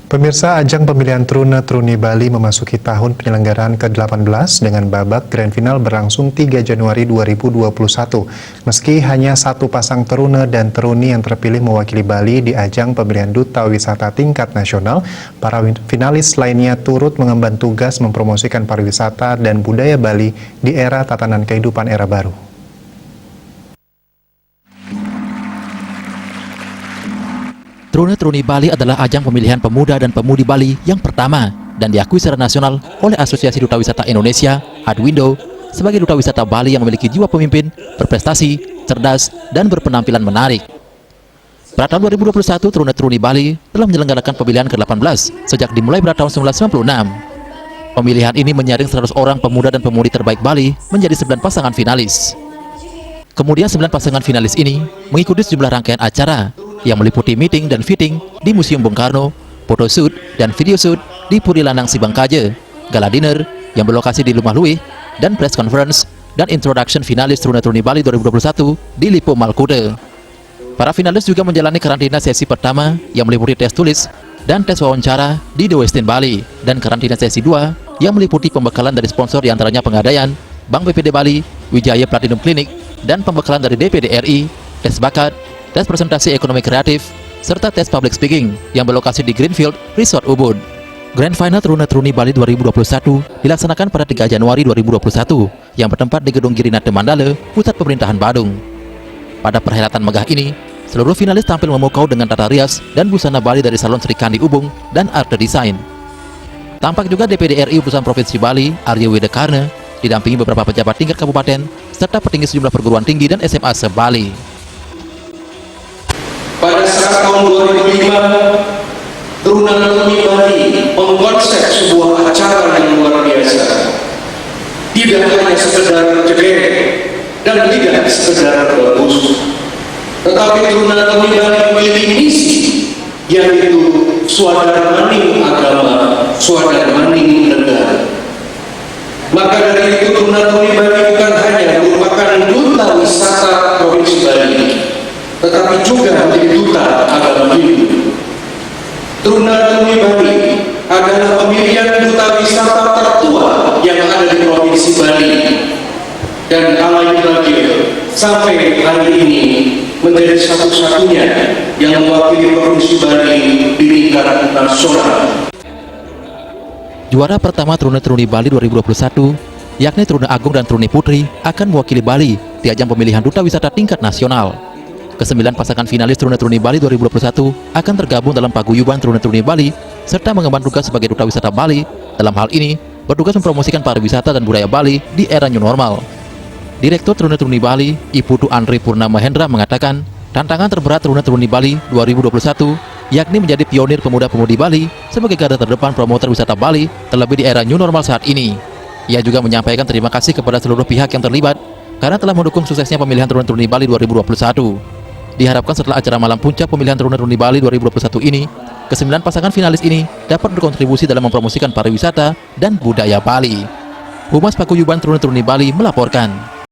Pemirsa, ajang pemilihan Trune-Truni Bali memasuki tahun penyelenggaraan ke-18 dengan babak Grand Final berlangsung 3 Januari 2021. Meski hanya satu pasang Trune dan Truni yang terpilih mewakili Bali di ajang pemilihan Duta Wisata tingkat nasional, para finalis lainnya turut mengemban tugas mempromosikan pariwisata dan budaya Bali di era tatanan kehidupan era baru. Trune-Truni Bali adalah ajang pemilihan pemuda dan pemudi Bali yang pertama dan diakui secara nasional oleh Asosiasi Duta Wisata Indonesia, Adwindo, sebagai duta wisata Bali yang memiliki jiwa pemimpin, berprestasi, cerdas, dan berpenampilan menarik. Pada tahun 2021, Trune-Truni Bali telah menyelenggarakan pemilihan ke-18 sejak dimulai pada tahun 1996. Pemilihan ini menyaring 100 orang pemuda dan pemudi terbaik Bali menjadi 9 pasangan finalis. Kemudian 9 pasangan finalis ini mengikuti sejumlah rangkaian acara yang meliputi meeting dan fitting di Museum Bung Karno, photoshoot dan video shoot di Puri Lanang Sibangkaje, gala dinner yang berlokasi di Rumah Luih, dan press conference dan introduction finalis Trune-Truni Bali 2021 di Lipo Malkude. Para finalis juga menjalani karantina sesi pertama yang meliputi tes tulis dan tes wawancara di The Westin Bali, dan karantina sesi 2 yang meliputi pembekalan dari sponsor diantaranya Pegadaian, Bank BPD Bali, Wijaya Platinum Clinic, dan pembekalan dari DPD RI, tes bakat, tes presentasi ekonomi kreatif, serta tes public speaking yang berlokasi di Greenfield Resort Ubud. Grand Final Trune-Truni Bali 2021 dilaksanakan pada 3 Januari 2021 yang bertempat di Gedung Girinate Mandala, Pusat Pemerintahan Badung. Pada perhelatan megah ini, seluruh finalis tampil memukau dengan tata rias dan busana Bali dari Salon Sri Kandi Ubung dan Arte Design. Tampak juga DPD RI Utusan Provinsi Bali, Arya Widekarna, didampingi beberapa pejabat tingkat kabupaten, serta petinggi sejumlah perguruan tinggi dan SMA se-Bali. Pada saat tahun 2005, Trune-Truni Bali mengkonsep sebuah acara yang luar biasa. Tidak hanya sekedar cedek dan tidak sekedar bagus, tetapi Trune-Truni Bali memiliki misi, yaitu swadara maning agama, swadara maning negara. Maka dari itu Trune-Truni Bali bukan hanya merupakan duta wisata Provinsi Bali, tetapi juga menjadi duta agama Hindu. Trune-Truni Bali adalah pemilihan duta wisata tertua yang ada di Provinsi Bali, dan alai lagi sampai hari ini menjadi satu-satunya yang mewakili Provinsi Bali di tingkat nasional. Juara pertama Trune-Truni Bali 2021, yakni Trune Agung dan Truni Putri, akan mewakili Bali di ajang pemilihan duta wisata tingkat nasional. Kesembilan pasangan finalis Trune-Truni Bali 2021 akan tergabung dalam paguyuban Trune-Truni Bali serta mengemban tugas sebagai duta wisata Bali. Dalam hal ini, bertugas mempromosikan pariwisata dan budaya Bali di era new normal. Direktur Trune-Truni Bali, Iputu Andri Purnama Hendra mengatakan, tantangan terberat Trune-Truni Bali 2021 yakni menjadi pionir pemuda-pemudi Bali sebagai garda terdepan promotor wisata Bali, terlebih di era new normal saat ini. Ia juga menyampaikan terima kasih kepada seluruh pihak yang terlibat karena telah mendukung suksesnya pemilihan Trune-Truni Bali 2021. Diharapkan setelah acara malam puncak pemilihan Trune-Truni Bali 2021 ini, ke-9 pasangan finalis ini dapat berkontribusi dalam mempromosikan pariwisata dan budaya Bali. Humas Paguyuban Trune-Truni Bali melaporkan.